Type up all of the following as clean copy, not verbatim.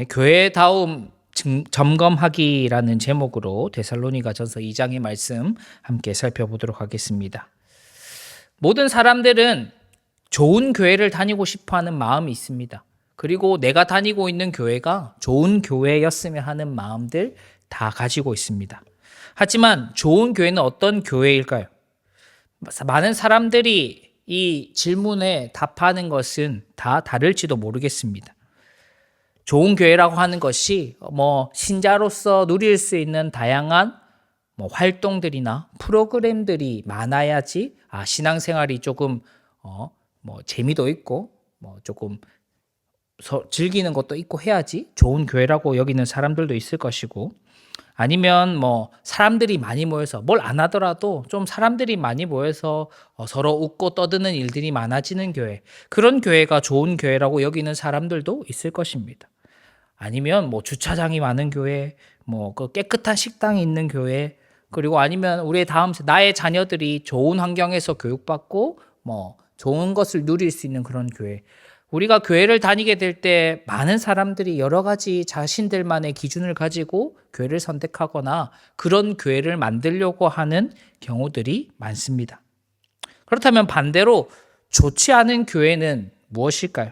교회다움 점검하기라는 제목으로 데살로니가전서 2장의 말씀 함께 살펴보도록 하겠습니다. 모든 사람들은 좋은 교회를 다니고 싶어하는 마음이 있습니다. 그리고 내가 다니고 있는 교회가 좋은 교회였으면 하는 마음들 다 가지고 있습니다. 하지만 좋은 교회는 어떤 교회일까요? 많은 사람들이 이 질문에 답하는 것은 다 다를지도 모르겠습니다. 좋은 교회라고 하는 것이 신자로서 누릴 수 있는 다양한 활동들이나 프로그램들이 많아야지 신앙생활이 조금 재미도 있고 조금 즐기는 것도 있고 해야지 좋은 교회라고 여기는 사람들도 있을 것이고, 아니면 사람들이 많이 모여서 뭘 안 하더라도 좀 사람들이 많이 모여서 서로 웃고 떠드는 일들이 많아지는 교회, 그런 교회가 좋은 교회라고 여기는 사람들도 있을 것입니다. 아니면 주차장이 많은 교회, 그 깨끗한 식당이 있는 교회, 그리고 아니면 우리의 나의 자녀들이 좋은 환경에서 교육받고 좋은 것을 누릴 수 있는 그런 교회. 우리가 교회를 다니게 될 때 많은 사람들이 여러 가지 자신들만의 기준을 가지고 교회를 선택하거나 그런 교회를 만들려고 하는 경우들이 많습니다. 그렇다면 반대로 좋지 않은 교회는 무엇일까요?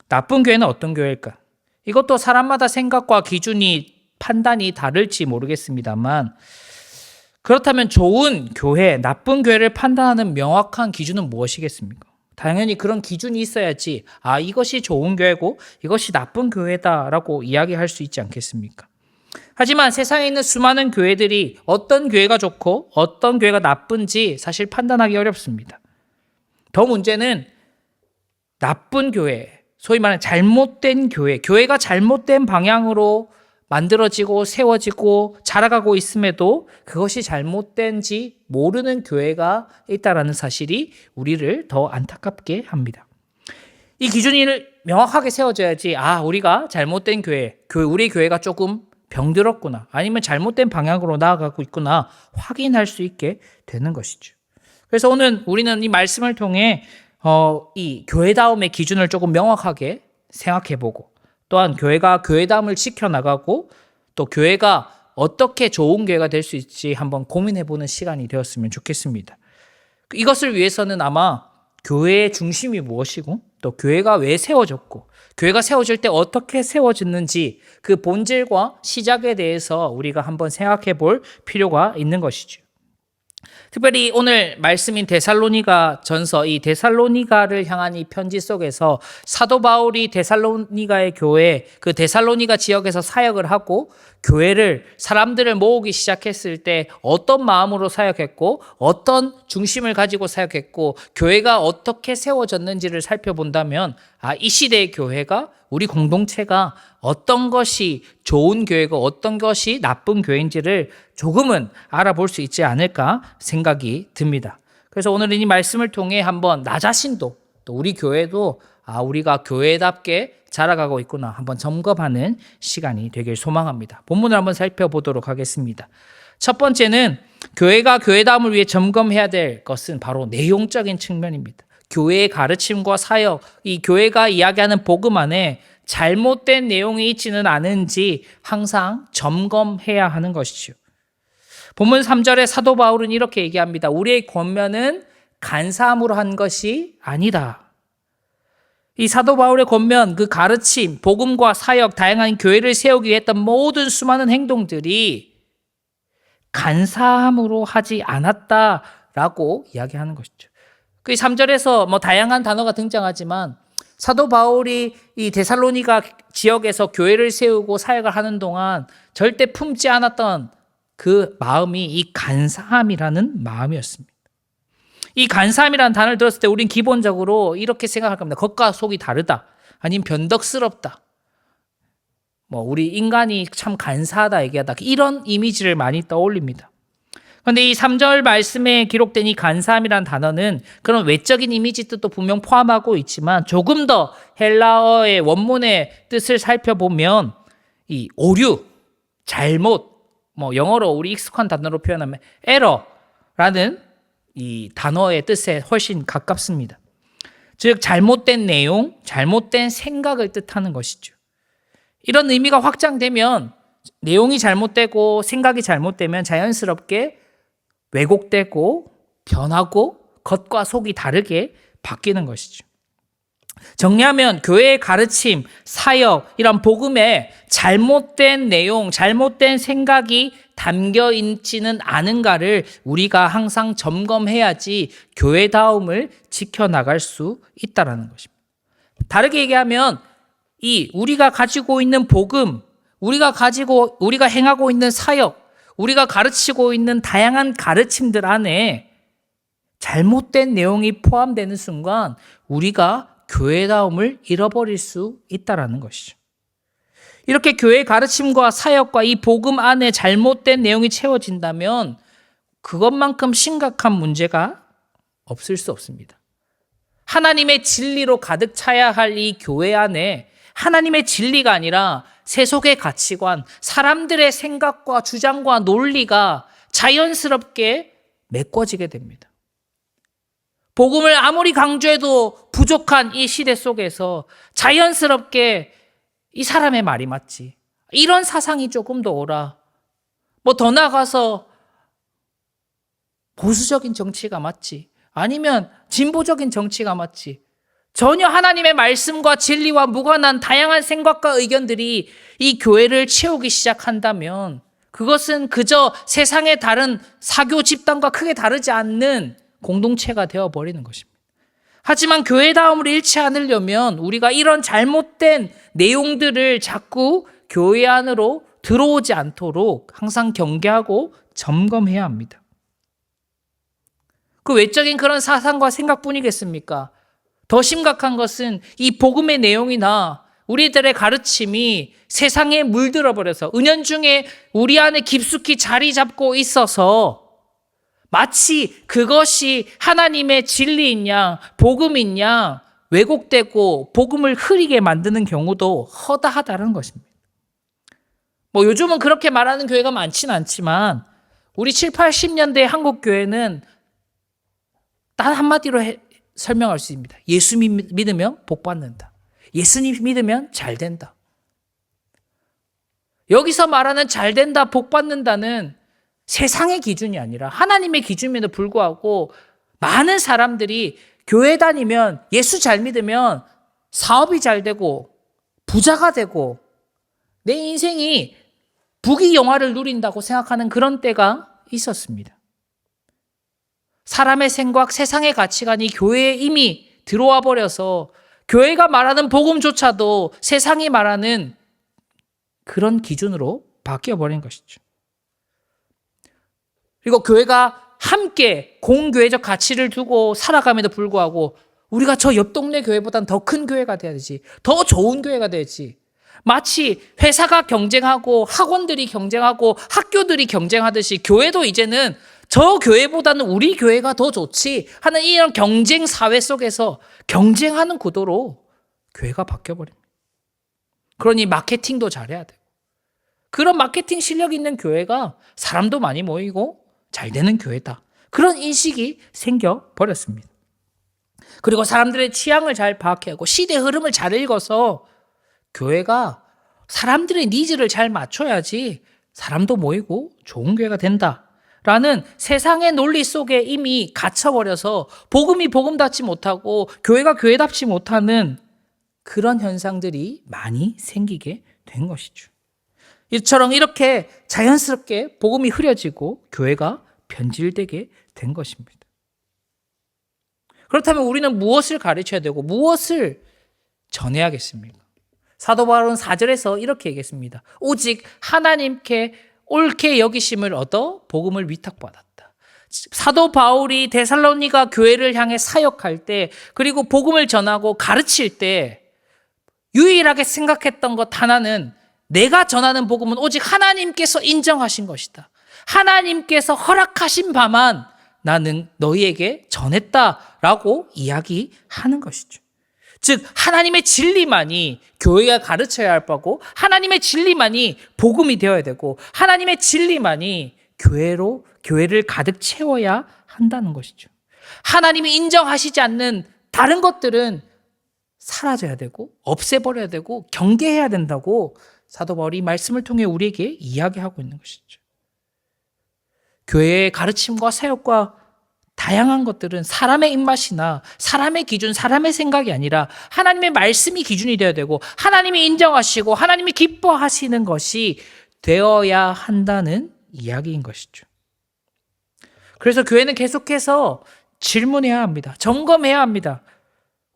나쁜 교회는 어떤 교회일까? 이것도 사람마다 생각과 기준이 판단이 다를지 모르겠습니다만, 그렇다면 좋은 교회, 나쁜 교회를 판단하는 명확한 기준은 무엇이겠습니까? 당연히 그런 기준이 있어야지 이것이 좋은 교회고 이것이 나쁜 교회다라고 이야기할 수 있지 않겠습니까? 하지만 세상에 있는 수많은 교회들이 어떤 교회가 좋고 어떤 교회가 나쁜지 사실 판단하기 어렵습니다. 더 문제는 나쁜 교회, 소위 말하는 잘못된 교회, 교회가 잘못된 방향으로 만들어지고 세워지고 자라가고 있음에도 그것이 잘못된지 모르는 교회가 있다는 사실이 우리를 더 안타깝게 합니다. 이 기준이 명확하게 세워져야지 우리가 잘못된 교회, 우리 교회가 조금 병들었구나, 아니면 잘못된 방향으로 나아가고 있구나 확인할 수 있게 되는 것이죠. 그래서 오늘 우리는 이 말씀을 통해 이 교회다움의 기준을 조금 명확하게 생각해보고, 또한 교회가 교회다움을 지켜나가고 또 교회가 어떻게 좋은 교회가 될 수 있을지 한번 고민해보는 시간이 되었으면 좋겠습니다. 이것을 위해서는 아마 교회의 중심이 무엇이고 또 교회가 왜 세워졌고 교회가 세워질 때 어떻게 세워졌는지 그 본질과 시작에 대해서 우리가 한번 생각해 볼 필요가 있는 것이죠. 특별히 오늘 말씀인 데살로니가 전서, 이 데살로니가를 향한 이 편지 속에서 사도 바울이 데살로니가의 교회, 그 데살로니가 지역에서 사역을 하고 교회를, 사람들을 모으기 시작했을 때 어떤 마음으로 사역했고 어떤 중심을 가지고 사역했고 교회가 어떻게 세워졌는지를 살펴본다면 이 시대의 교회가, 우리 공동체가 어떤 것이 좋은 교회고 어떤 것이 나쁜 교회인지를 조금은 알아볼 수 있지 않을까 생각이 듭니다. 그래서 오늘은 이 말씀을 통해 한번 나 자신도 또 우리 교회도 우리가 교회답게 자라가고 있구나 한번 점검하는 시간이 되길 소망합니다. 본문을 한번 살펴보도록 하겠습니다. 첫 번째는 교회가 교회다움을 위해 점검해야 될 것은 바로 내용적인 측면입니다. 교회의 가르침과 사역, 이 교회가 이야기하는 복음 안에 잘못된 내용이 있지는 않은지 항상 점검해야 하는 것이죠. 본문 3절에 사도 바울은 이렇게 얘기합니다. 우리의 권면은 간사함으로 한 것이 아니다. 이 사도 바울의 권면, 그 가르침, 복음과 사역, 다양한 교회를 세우기 위해 했던 모든 수많은 행동들이 간사함으로 하지 않았다라고 이야기하는 것이죠. 그 3절에서 다양한 단어가 등장하지만 사도 바울이 이 데살로니가 지역에서 교회를 세우고 사역을 하는 동안 절대 품지 않았던 그 마음이 이 간사함이라는 마음이었습니다. 이 간사함이라는 단어를 들었을 때 우린 기본적으로 이렇게 생각할 겁니다. 겉과 속이 다르다, 아니면 변덕스럽다, 우리 인간이 참 간사하다 얘기하다, 이런 이미지를 많이 떠올립니다. 그런데 이 3절 말씀에 기록된 이 간사함이라는 단어는 그런 외적인 이미지 뜻도 분명 포함하고 있지만 조금 더 헬라어의 원문의 뜻을 살펴보면 이 오류, 잘못, 영어로 우리 익숙한 단어로 표현하면 에러라는 이 단어의 뜻에 훨씬 가깝습니다. 즉 잘못된 내용, 잘못된 생각을 뜻하는 것이죠. 이런 의미가 확장되면 내용이 잘못되고 생각이 잘못되면 자연스럽게 왜곡되고 변하고 겉과 속이 다르게 바뀌는 것이죠. 정리하면 교회의 가르침, 사역, 이런 복음에 잘못된 내용, 잘못된 생각이 담겨 있지는 않은가를 우리가 항상 점검해야지 교회다움을 지켜나갈 수 있다는 것입니다. 다르게 얘기하면 우리가 가지고 있는 복음, 우리가 행하고 있는 사역, 우리가 가르치고 있는 다양한 가르침들 안에 잘못된 내용이 포함되는 순간 우리가 교회다움을 잃어버릴 수 있다는 것이죠. 이렇게 교회의 가르침과 사역과 이 복음 안에 잘못된 내용이 채워진다면 그것만큼 심각한 문제가 없을 수 없습니다. 하나님의 진리로 가득 차야 할 이 교회 안에 하나님의 진리가 아니라 세속의 가치관, 사람들의 생각과 주장과 논리가 자연스럽게 메꿔지게 됩니다. 복음을 아무리 강조해도 부족한 이 시대 속에서 자연스럽게 이 사람의 말이 맞지, 이런 사상이 조금 더 오라, 더 나아가서 보수적인 정치가 맞지, 아니면 진보적인 정치가 맞지, 전혀 하나님의 말씀과 진리와 무관한 다양한 생각과 의견들이 이 교회를 채우기 시작한다면 그것은 그저 세상의 다른 사교 집단과 크게 다르지 않는 공동체가 되어버리는 것입니다. 하지만 교회다움을 잃지 않으려면 우리가 이런 잘못된 내용들을 자꾸 교회 안으로 들어오지 않도록 항상 경계하고 점검해야 합니다. 그 외적인 그런 사상과 생각뿐이겠습니까? 더 심각한 것은 이 복음의 내용이나 우리들의 가르침이 세상에 물들어 버려서 은연중에 우리 안에 깊숙이 자리 잡고 있어서 마치 그것이 하나님의 진리인 양, 복음인 양 왜곡되고 복음을 흐리게 만드는 경우도 허다하다는 것입니다. 요즘은 그렇게 말하는 교회가 많지는 않지만 우리 7, 80년대 한국 교회는 단 한마디로 설명할 수 있습니다. 예수 믿으면 복 받는다. 예수님 믿으면 잘 된다. 여기서 말하는 잘 된다, 복 받는다는 세상의 기준이 아니라 하나님의 기준임에도 불구하고 많은 사람들이 교회 다니면, 예수 잘 믿으면 사업이 잘 되고 부자가 되고 내 인생이 부귀영화를 누린다고 생각하는 그런 때가 있었습니다. 사람의 생각, 세상의 가치관이 교회에 이미 들어와 버려서 교회가 말하는 복음조차도 세상이 말하는 그런 기준으로 바뀌어버린 것이죠. 그리고 교회가 함께 공교회적 가치를 두고 살아감에도 불구하고 우리가 저 옆 동네 교회보다는 더 큰 교회가 돼야지, 더 좋은 교회가 돼야지, 마치 회사가 경쟁하고 학원들이 경쟁하고 학교들이 경쟁하듯이 교회도 이제는 저 교회보다는 우리 교회가 더 좋지 하는 이런 경쟁 사회 속에서 경쟁하는 구도로 교회가 바뀌어버립니다. 그러니 마케팅도 잘해야 돼요. 그런 마케팅 실력 있는 교회가 사람도 많이 모이고 잘 되는 교회다, 그런 인식이 생겨버렸습니다. 그리고 사람들의 취향을 잘 파악하고 시대 흐름을 잘 읽어서 교회가 사람들의 니즈를 잘 맞춰야지 사람도 모이고 좋은 교회가 된다라는 세상의 논리 속에 이미 갇혀버려서 복음이 복음답지 못하고 교회가 교회답지 못하는 그런 현상들이 많이 생기게 된 것이죠. 이처럼 이렇게 자연스럽게 복음이 흐려지고 교회가 변질되게 된 것입니다. 그렇다면 우리는 무엇을 가르쳐야 되고 무엇을 전해야겠습니까? 사도 바울은 4절에서 이렇게 얘기했습니다. 오직 하나님께 옳게 여기심을 얻어 복음을 위탁받았다. 사도 바울이 데살로니가 교회를 향해 사역할 때, 그리고 복음을 전하고 가르칠 때 유일하게 생각했던 것 하나는, 내가 전하는 복음은 오직 하나님께서 인정하신 것이다, 하나님께서 허락하신 바만 나는 너희에게 전했다라고 이야기하는 것이죠. 즉 하나님의 진리만이 교회가 가르쳐야 할 바고, 하나님의 진리만이 복음이 되어야 되고, 하나님의 진리만이 교회를 가득 채워야 한다는 것이죠. 하나님이 인정하시지 않는 다른 것들은 사라져야 되고 없애버려야 되고 경계해야 된다고 사도 바울이 말씀을 통해 우리에게 이야기하고 있는 것이죠. 교회의 가르침과 사역과 다양한 것들은 사람의 입맛이나 사람의 기준, 사람의 생각이 아니라 하나님의 말씀이 기준이 되어야 되고 하나님이 인정하시고 하나님이 기뻐하시는 것이 되어야 한다는 이야기인 것이죠. 그래서 교회는 계속해서 질문해야 합니다. 점검해야 합니다.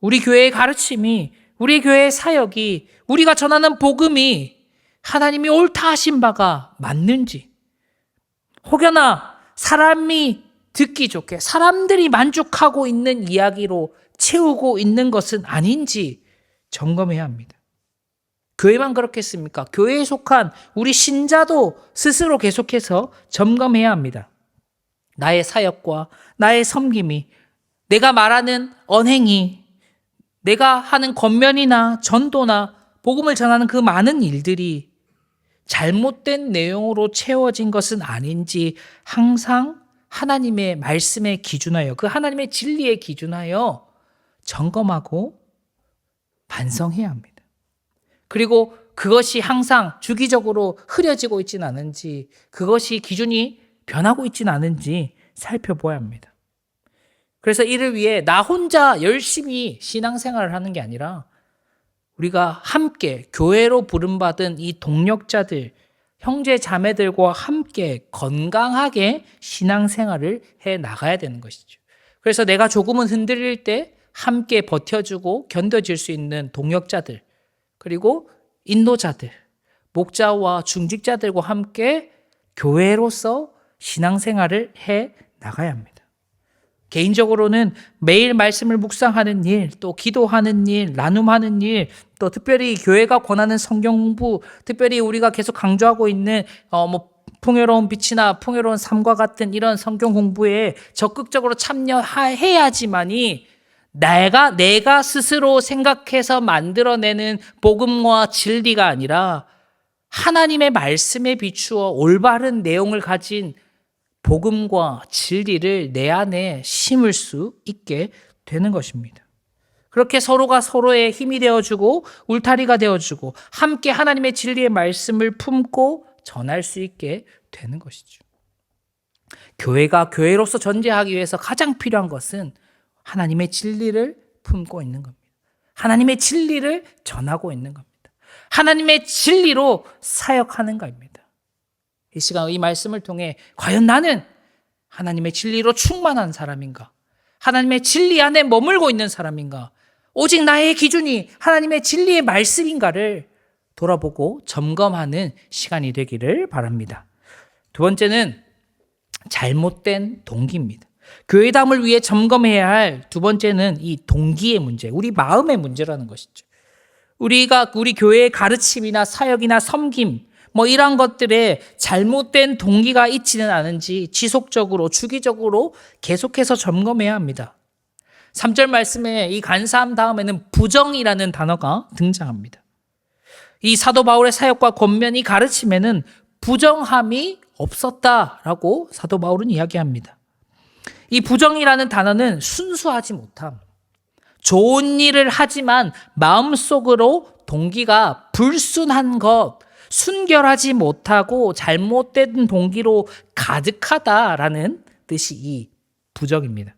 우리 교회의 가르침이, 우리 교회의 사역이, 우리가 전하는 복음이 하나님이 옳다 하신 바가 맞는지, 혹여나 사람이 듣기 좋게 사람들이 만족하고 있는 이야기로 채우고 있는 것은 아닌지 점검해야 합니다. 교회만 그렇겠습니까? 교회에 속한 우리 신자도 스스로 계속해서 점검해야 합니다. 나의 사역과 나의 섬김이, 내가 말하는 언행이, 내가 하는 권면이나 전도나 복음을 전하는 그 많은 일들이 잘못된 내용으로 채워진 것은 아닌지 항상 하나님의 말씀에 기준하여, 그 하나님의 진리에 기준하여 점검하고 반성해야 합니다. 그리고 그것이 항상 주기적으로 흐려지고 있지는 않은지, 그것이 기준이 변하고 있지는 않은지 살펴봐야 합니다. 그래서 이를 위해 나 혼자 열심히 신앙생활을 하는 게 아니라 우리가 함께 교회로 부름받은 이 동력자들, 형제 자매들과 함께 건강하게 신앙생활을 해 나가야 되는 것이죠. 그래서 내가 조금은 흔들릴 때 함께 버텨주고 견뎌질 수 있는 동역자들, 그리고 인도자들, 목자와 중직자들과 함께 교회로서 신앙생활을 해 나가야 합니다. 개인적으로는 매일 말씀을 묵상하는 일, 또 기도하는 일, 나눔하는 일, 또 특별히 교회가 권하는 성경 공부, 특별히 우리가 계속 강조하고 있는 풍요로운 빛이나 풍요로운 삶과 같은 이런 성경 공부에 적극적으로 참여해야지만이 내가 스스로 생각해서 만들어내는 복음과 진리가 아니라 하나님의 말씀에 비추어 올바른 내용을 가진 복음과 진리를 내 안에 심을 수 있게 되는 것입니다. 그렇게 서로가 서로의 힘이 되어주고 울타리가 되어주고 함께 하나님의 진리의 말씀을 품고 전할 수 있게 되는 것이죠. 교회가 교회로서 존재하기 위해서 가장 필요한 것은 하나님의 진리를 품고 있는 겁니다. 하나님의 진리를 전하고 있는 겁니다. 하나님의 진리로 사역하는 것입니다. 이 시간 이 말씀을 통해 과연 나는 하나님의 진리로 충만한 사람인가? 하나님의 진리 안에 머물고 있는 사람인가? 오직 나의 기준이 하나님의 진리의 말씀인가를 돌아보고 점검하는 시간이 되기를 바랍니다. 두 번째는 잘못된 동기입니다. 교회담을 위해 점검해야 할 두 번째는 이 동기의 문제, 우리 마음의 문제라는 것이죠. 우리 교회의 가르침이나 사역이나 섬김, 이런 것들에 잘못된 동기가 있지는 않은지 지속적으로, 주기적으로 계속해서 점검해야 합니다. 3절 말씀에 이 간사함 다음에는 부정이라는 단어가 등장합니다. 이 사도 바울의 사역과 권면이 가르침에는 부정함이 없었다라고 사도 바울은 이야기합니다. 이 부정이라는 단어는 순수하지 못함, 좋은 일을 하지만 마음속으로 동기가 불순한 것, 순결하지 못하고 잘못된 동기로 가득하다라는 뜻이 이 부정입니다.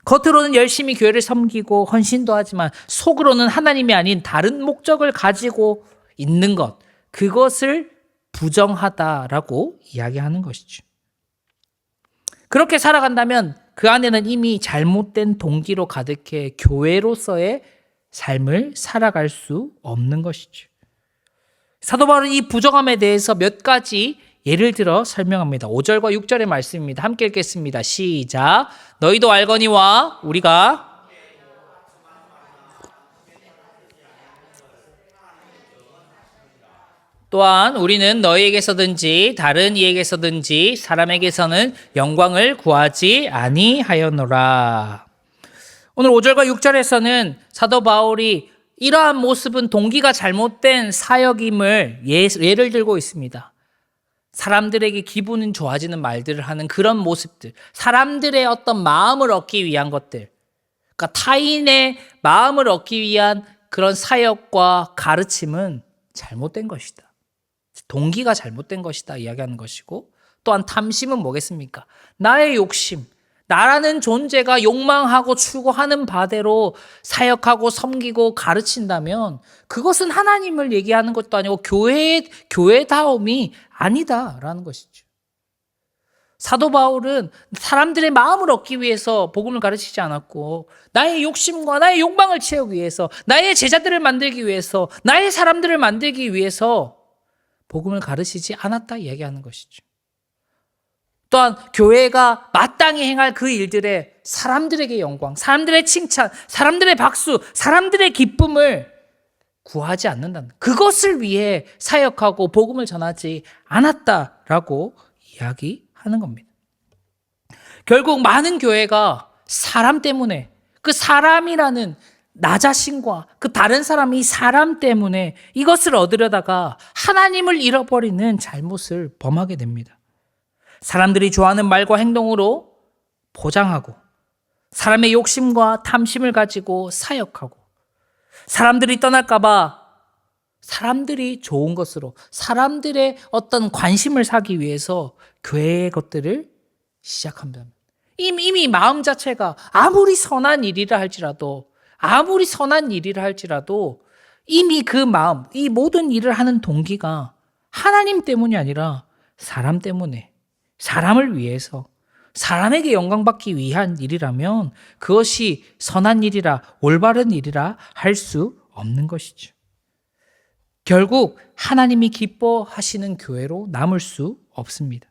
겉으로는 열심히 교회를 섬기고 헌신도 하지만 속으로는 하나님이 아닌 다른 목적을 가지고 있는 것, 그것을 부정하다라고 이야기하는 것이죠. 그렇게 살아간다면 그 안에는 이미 잘못된 동기로 가득해 교회로서의 삶을 살아갈 수 없는 것이죠. 사도 바울은 이 부정함에 대해서 몇 가지 예를 들어 설명합니다. 5절과 6절의 말씀입니다. 함께 읽겠습니다. 시작. 너희도 알거니와 우리가 또한 우리는 너희에게서든지 다른 이에게서든지 사람에게서는 영광을 구하지 아니하였노라. 오늘 5절과 6절에서는 사도 바울이 이러한 모습은 동기가 잘못된 사역임을 예를 들고 있습니다. 사람들에게 기분은 좋아지는 말들을 하는 그런 모습들, 사람들의 어떤 마음을 얻기 위한 것들, 그러니까 타인의 마음을 얻기 위한 그런 사역과 가르침은 잘못된 것이다. 동기가 잘못된 것이다 이야기하는 것이고, 또한 탐심은 뭐겠습니까? 나의 욕심, 나라는 존재가 욕망하고 추구하는 바대로 사역하고 섬기고 가르친다면 그것은 하나님을 얘기하는 것도 아니고 교회다움이 아니다라는 것이죠. 사도 바울은 사람들의 마음을 얻기 위해서 복음을 가르치지 않았고, 나의 욕심과 나의 욕망을 채우기 위해서, 나의 제자들을 만들기 위해서, 나의 사람들을 만들기 위해서 복음을 가르치지 않았다 이야기하는 것이죠. 또한 교회가 마땅히 행할 그 일들에 사람들에게 영광, 사람들의 칭찬, 사람들의 박수, 사람들의 기쁨을 구하지 않는다는, 그것을 위해 사역하고 복음을 전하지 않았다라고 이야기하는 겁니다. 결국 많은 교회가 사람 때문에, 그 사람이라는 나 자신과 그 다른 사람이 사람 때문에 이것을 얻으려다가 하나님을 잃어버리는 잘못을 범하게 됩니다. 사람들이 좋아하는 말과 행동으로 포장하고, 사람의 욕심과 탐심을 가지고 사역하고, 사람들이 떠날까봐 사람들이 좋은 것으로 사람들의 어떤 관심을 사기 위해서 교회의 것들을 시작합니다. 이미 마음 자체가 아무리 선한 일이라 할지라도 이미 그 마음, 이 모든 일을 하는 동기가 하나님 때문이 아니라 사람 때문에, 사람을 위해서, 사람에게 영광받기 위한 일이라면 그것이 선한 일이라 올바른 일이라 할 수 없는 것이죠. 결국 하나님이 기뻐하시는 교회로 남을 수 없습니다.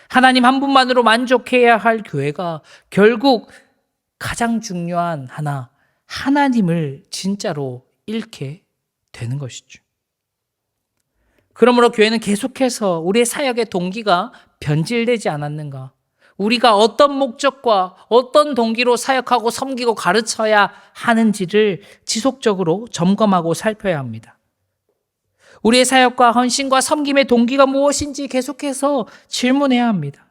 하나님 한 분만으로 만족해야 할 교회가 결국 가장 중요한 하나님을 진짜로 잃게 되는 것이죠. 그러므로 교회는 계속해서 우리의 사역의 동기가 변질되지 않았는가? 우리가 어떤 목적과 어떤 동기로 사역하고 섬기고 가르쳐야 하는지를 지속적으로 점검하고 살펴야 합니다. 우리의 사역과 헌신과 섬김의 동기가 무엇인지 계속해서 질문해야 합니다.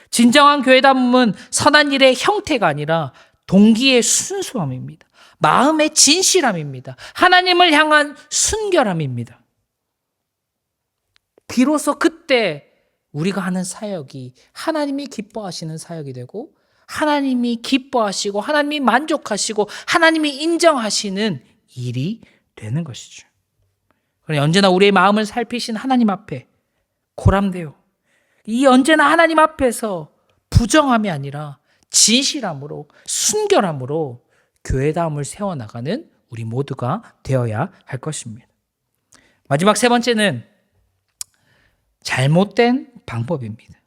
진정한 교회다움은 선한 일의 형태가 아니라 동기의 순수함입니다. 마음의 진실함입니다. 하나님을 향한 순결함입니다. 비로소 그때 우리가 하는 사역이 하나님이 기뻐하시는 사역이 되고, 하나님이 기뻐하시고 하나님이 만족하시고 하나님이 인정하시는 일이 되는 것이죠. 그러니 언제나 우리의 마음을 살피신 하나님 앞에 고람되어 이 언제나 하나님 앞에서 부정함이 아니라 진실함으로, 순결함으로 교회다움을 세워나가는 우리 모두가 되어야 할 것입니다. 마지막 세 번째는 잘못된 방법입니다.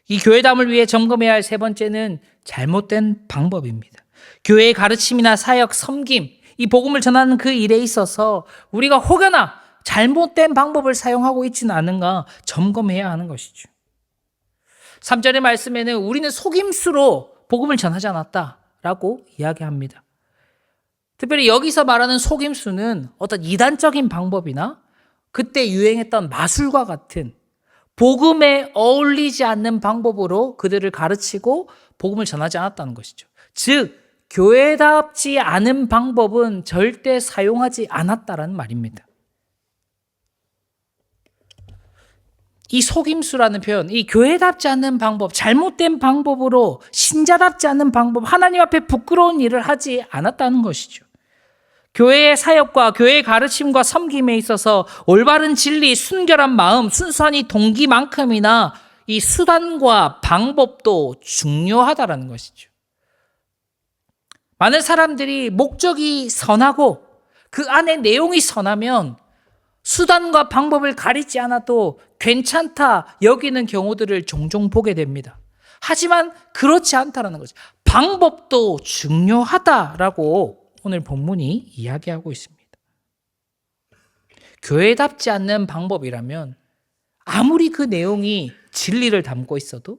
이 교회다움을 위해 점검해야 할 세 번째는 잘못된 방법입니다. 교회의 가르침이나 사역, 섬김, 이 복음을 전하는 그 일에 있어서 우리가 혹여나 잘못된 방법을 사용하고 있지는 않은가 점검해야 하는 것이죠. 3절의 말씀에는 우리는 속임수로 복음을 전하지 않았다라고 이야기합니다. 특별히 여기서 말하는 속임수는 어떤 이단적인 방법이나 그때 유행했던 마술과 같은 복음에 어울리지 않는 방법으로 그들을 가르치고 복음을 전하지 않았다는 것이죠. 즉, 교회답지 않은 방법은 절대 사용하지 않았다라는 말입니다. 이 속임수라는 표현, 이 교회답지 않는 방법, 잘못된 방법으로 신자답지 않은 방법, 하나님 앞에 부끄러운 일을 하지 않았다는 것이죠. 교회의 사역과 교회의 가르침과 섬김에 있어서 올바른 진리, 순결한 마음, 순수한 이 동기만큼이나 이 수단과 방법도 중요하다라는 것이죠. 많은 사람들이 목적이 선하고 그 안에 내용이 선하면 수단과 방법을 가리지 않아도 괜찮다 여기는 경우들을 종종 보게 됩니다. 하지만 그렇지 않다라는 거죠. 방법도 중요하다라고 오늘 본문이 이야기하고 있습니다. 교회답지 않는 방법이라면 아무리 그 내용이 진리를 담고 있어도,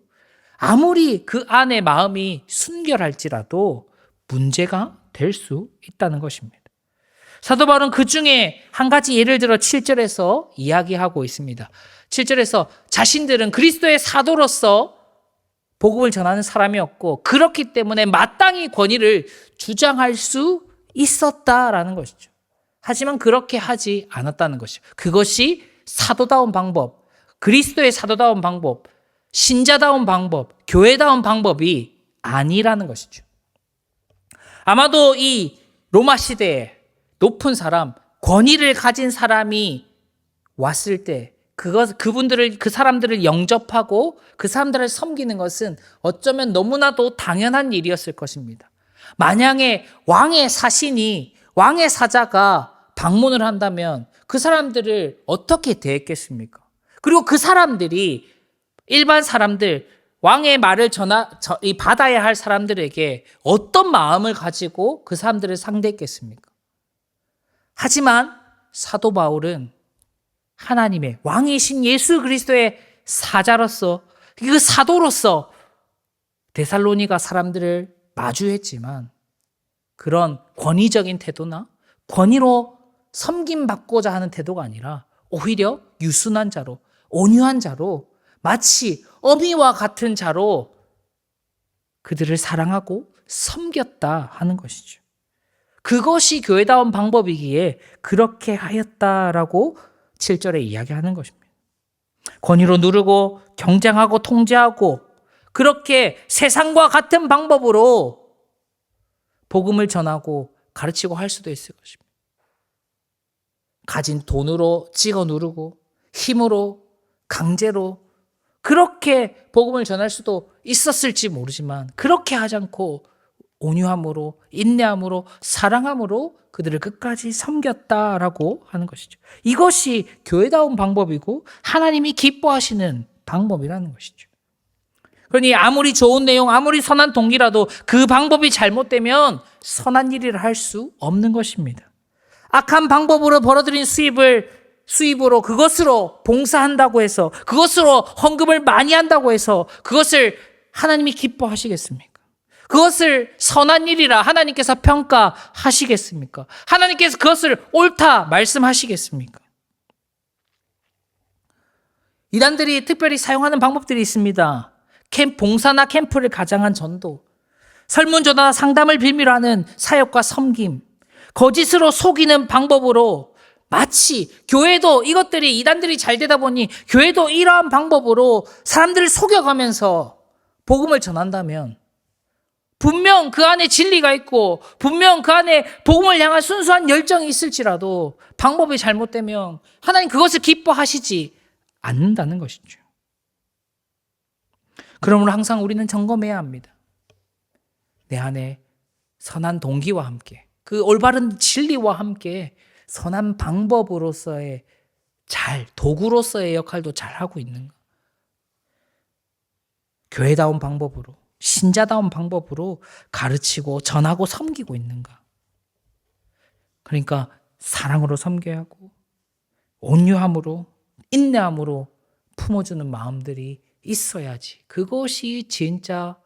아무리 그 안에 마음이 순결할지라도 문제가 될 수 있다는 것입니다. 사도 바울은 그 중에 한 가지 예를 들어 7절에서 이야기하고 있습니다. 7절에서 자신들은 그리스도의 사도로서 복음을 전하는 사람이었고 그렇기 때문에 마땅히 권위를 주장할 수 있었다라는 것이죠. 하지만 그렇게 하지 않았다는 것이죠. 그것이 사도다운 방법, 그리스도의 사도다운 방법, 신자다운 방법, 교회다운 방법이 아니라는 것이죠. 아마도 이 로마 시대에 높은 사람, 권위를 가진 사람이 왔을 때 그 사람들을 영접하고 그 사람들을 섬기는 것은 어쩌면 너무나도 당연한 일이었을 것입니다. 만약에 왕의 사신이, 왕의 사자가 방문을 한다면 그 사람들을 어떻게 대했겠습니까? 그리고 그 사람들이 일반 사람들, 왕의 말을 받아야 할 사람들에게 어떤 마음을 가지고 그 사람들을 상대했겠습니까? 하지만 사도 바울은 하나님의 왕이신 예수 그리스도의 사자로서, 그 사도로서 데살로니가 사람들을 마주했지만 그런 권위적인 태도나 권위로 섬김받고자 하는 태도가 아니라 오히려 유순한 자로, 온유한 자로, 마치 어미와 같은 자로 그들을 사랑하고 섬겼다 하는 것이죠. 그것이 교회다운 방법이기에 그렇게 하였다라고 7절에 이야기하는 것입니다. 권위로 누르고 경쟁하고 통제하고 그렇게 세상과 같은 방법으로 복음을 전하고 가르치고 할 수도 있을 것입니다. 가진 돈으로 찍어 누르고 힘으로 강제로 그렇게 복음을 전할 수도 있었을지 모르지만 그렇게 하지 않고 온유함으로 인내함으로 사랑함으로 그들을 끝까지 섬겼다라고 하는 것이죠. 이것이 교회다운 방법이고 하나님이 기뻐하시는 방법이라는 것이죠. 그러니 아무리 좋은 내용, 아무리 선한 동기라도 그 방법이 잘못되면 선한 일을 할 수 없는 것입니다. 악한 방법으로 벌어들인 수입으로 그것으로 봉사한다고 해서 그것으로 헌금을 많이 한다고 해서 그것을 하나님이 기뻐하시겠습니까? 그것을 선한 일이라 하나님께서 평가하시겠습니까? 하나님께서 그것을 옳다 말씀하시겠습니까? 이단들이 특별히 사용하는 방법들이 있습니다. 봉사나 캠프를 가장한 전도, 설문조사나 상담을 빌미로 하는 사역과 섬김, 거짓으로 속이는 방법으로 마치 교회도 이것들이 이단들이 잘 되다 보니 교회도 이러한 방법으로 사람들을 속여가면서 복음을 전한다면 분명 그 안에 진리가 있고 분명 그 안에 복음을 향한 순수한 열정이 있을지라도 방법이 잘못되면 하나님 그것을 기뻐하시지 않는다는 것이죠. 그러므로 항상 우리는 점검해야 합니다. 내 안에 선한 동기와 함께 그 올바른 진리와 함께 선한 방법으로서의 도구로서의 역할도 잘하고 있는가? 교회다운 방법으로 신자다운 방법으로 가르치고 전하고 섬기고 있는가? 그러니까 사랑으로 섬겨야 하고 온유함으로 인내함으로 품어주는 마음들이 있어야지. 그것이 진짜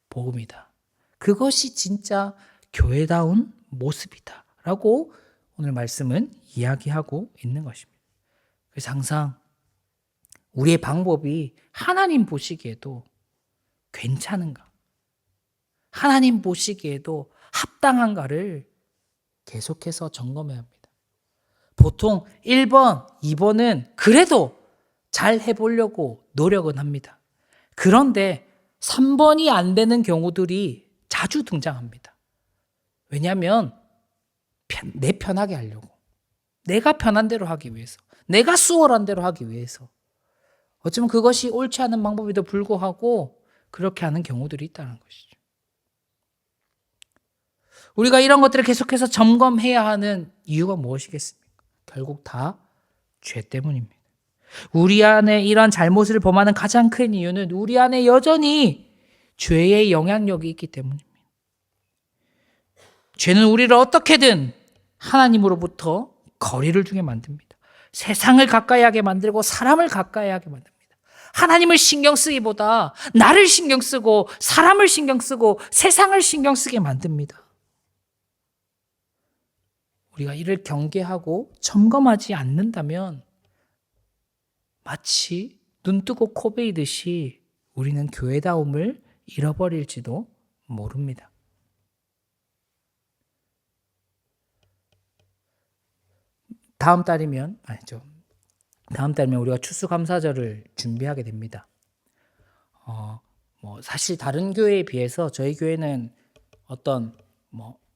복음이다. 그것이 진짜 교회다운 모습이다. 라고 오늘 말씀은 이야기하고 있는 것입니다. 그래서 항상 우리의 방법이 하나님 보시기에도 괜찮은가? 하나님 보시기에도 합당한가를 계속해서 점검해야 합니다. 보통 1번, 2번은 그래도 잘 해보려고 노력은 합니다. 그런데 3번이 안 되는 경우들이 자주 등장합니다. 왜냐하면 내 편하게 하려고, 내가 편한 대로 하기 위해서, 내가 수월한 대로 하기 위해서 어쩌면 그것이 옳지 않은 방법에도 불구하고 그렇게 하는 경우들이 있다는 것이죠. 우리가 이런 것들을 계속해서 점검해야 하는 이유가 무엇이겠습니까? 결국 다 죄 때문입니다. 우리 안에 이런 잘못을 범하는 가장 큰 이유는 우리 안에 여전히 죄의 영향력이 있기 때문입니다. 죄는 우리를 어떻게든 하나님으로부터 거리를 두게 만듭니다. 세상을 가까이 하게 만들고 사람을 가까이 하게 만듭니다. 하나님을 신경 쓰기보다 나를 신경 쓰고 사람을 신경 쓰고 세상을 신경 쓰게 만듭니다. 우리가 이를 경계하고 점검하지 않는다면 마치 눈 뜨고 코 베이듯이 우리는 교회다움을 잃어버릴지도 모릅니다. 다음 달이면 우리가 추수감사절을 준비하게 됩니다. 사실 다른 교회에 비해서 저희 교회는 어떤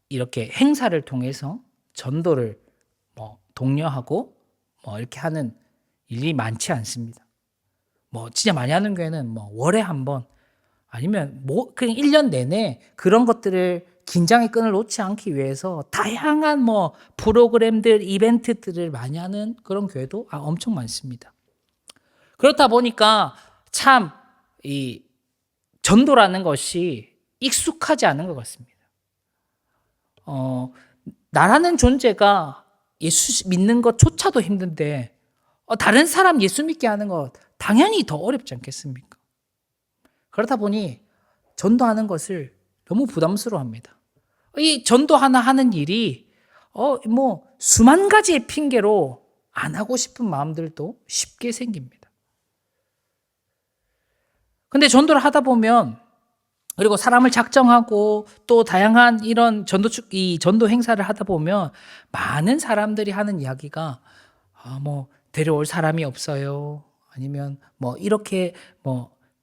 이렇게 행사를 통해서 전도를 독려하고 이렇게 하는 일이 많지 않습니다. 진짜 많이 하는 교회는 월에 한 번 아니면 그냥 1년 내내 그런 것들을 긴장의 끈을 놓지 않기 위해서 다양한 프로그램들, 이벤트들을 많이 하는 그런 교회도 엄청 많습니다. 그렇다 보니까 참 이 전도라는 것이 익숙하지 않은 것 같습니다. 나라는 존재가 예수 믿는 것조차도 힘든데 다른 사람 예수 믿게 하는 것 당연히 더 어렵지 않겠습니까? 그렇다 보니 전도하는 것을 너무 부담스러워합니다. 이 전도 하나 하는 일이 수만 가지의 핑계로 안 하고 싶은 마음들도 쉽게 생깁니다. 근데 전도를 하다 보면 그리고 사람을 작정하고 또 다양한 이런 전도 행사를 하다 보면 많은 사람들이 하는 이야기가 데려올 사람이 없어요. 아니면 이렇게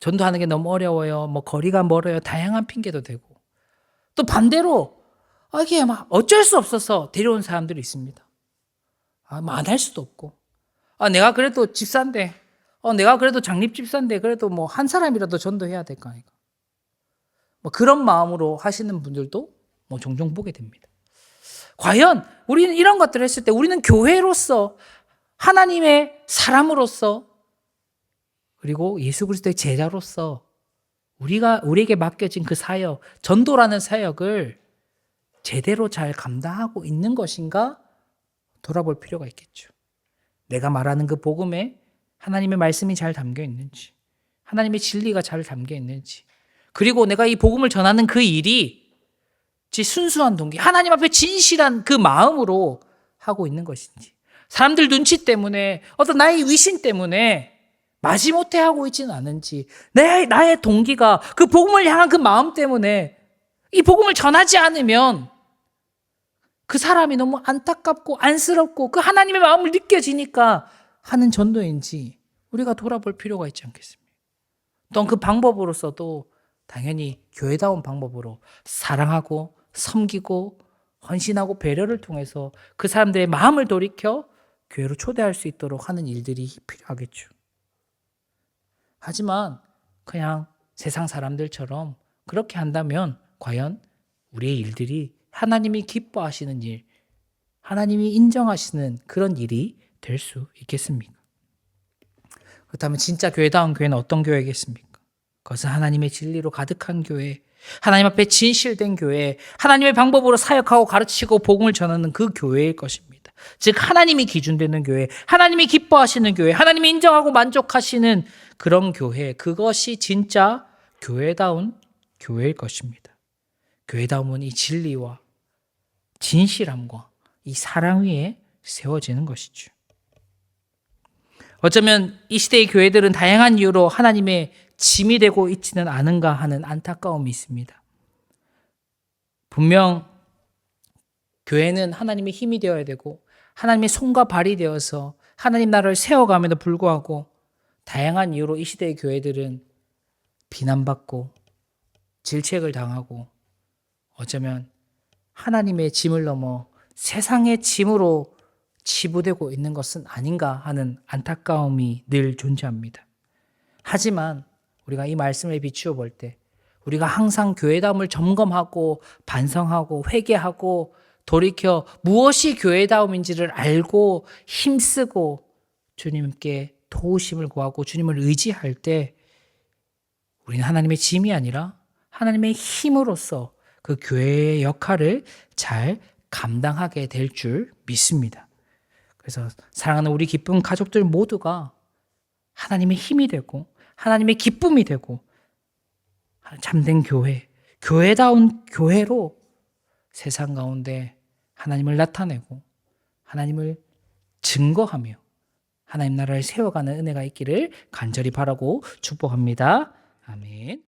전도하는 게 너무 어려워요. 거리가 멀어요. 다양한 핑계도 되고 또 반대로 이게 어쩔 수 없어서 데려온 사람들이 있습니다. 안 할 수도 없고 내가 그래도 집사인데 내가 그래도 장립 집사인데 그래도 한 사람이라도 전도해야 될 거 아닌가. 그런 마음으로 하시는 분들도 종종 보게 됩니다. 과연 우리는 이런 것들을 했을 때 우리는 교회로서 하나님의 사람으로서 그리고 예수 그리스도의 제자로서 우리에게 맡겨진 그 사역, 전도라는 사역을 제대로 잘 감당하고 있는 것인가 돌아볼 필요가 있겠죠. 내가 말하는 그 복음에 하나님의 말씀이 잘 담겨 있는지, 하나님의 진리가 잘 담겨 있는지, 그리고 내가 이 복음을 전하는 그 일이 순수한 동기, 하나님 앞에 진실한 그 마음으로 하고 있는 것인지, 사람들 눈치 때문에 어떤 나의 위신 때문에 마지못해 하고 있지는 않은지, 나의 동기가 그 복음을 향한 그 마음 때문에 이 복음을 전하지 않으면 그 사람이 너무 안타깝고 안쓰럽고 그 하나님의 마음을 느껴지니까 하는 전도인지 우리가 돌아볼 필요가 있지 않겠습니까? 또한 그 방법으로서도 당연히 교회다운 방법으로 사랑하고 섬기고 헌신하고 배려를 통해서 그 사람들의 마음을 돌이켜 교회로 초대할 수 있도록 하는 일들이 필요하겠죠. 하지만 그냥 세상 사람들처럼 그렇게 한다면 과연 우리의 일들이 하나님이 기뻐하시는 일, 하나님이 인정하시는 그런 일이 될 수 있겠습니까? 그렇다면 진짜 교회다운 교회는 어떤 교회겠습니까? 그것은 하나님의 진리로 가득한 교회, 하나님 앞에 진실된 교회, 하나님의 방법으로 사역하고 가르치고 복음을 전하는 그 교회일 것입니다. 즉 하나님이 기준되는 교회, 하나님이 기뻐하시는 교회, 하나님이 인정하고 만족하시는 그런 교회, 그것이 진짜 교회다운 교회일 것입니다. 교회다움은 이 진리와 진실함과 이 사랑 위에 세워지는 것이죠. 어쩌면 이 시대의 교회들은 다양한 이유로 하나님의 짐이 되고 있지는 않은가 하는 안타까움이 있습니다. 분명 교회는 하나님의 힘이 되어야 되고 하나님의 손과 발이 되어서 하나님 나라를 세워감에도 불구하고 다양한 이유로 이 시대의 교회들은 비난받고 질책을 당하고 어쩌면 하나님의 짐을 넘어 세상의 짐으로 치부되고 있는 것은 아닌가 하는 안타까움이 늘 존재합니다. 하지만 우리가 이 말씀을 비추어 볼 때 우리가 항상 교회다움을 점검하고 반성하고 회개하고 돌이켜 무엇이 교회다움인지를 알고 힘쓰고 주님께 도우심을 구하고 주님을 의지할 때 우리는 하나님의 짐이 아니라 하나님의 힘으로써 그 교회의 역할을 잘 감당하게 될 줄 믿습니다. 그래서 사랑하는 우리 기쁜 가족들 모두가 하나님의 힘이 되고 하나님의 기쁨이 되고 참된 교회, 교회다운 교회로 세상 가운데 하나님을 나타내고 하나님을 증거하며 하나님 나라를 세워가는 은혜가 있기를 간절히 바라고 축복합니다. 아멘.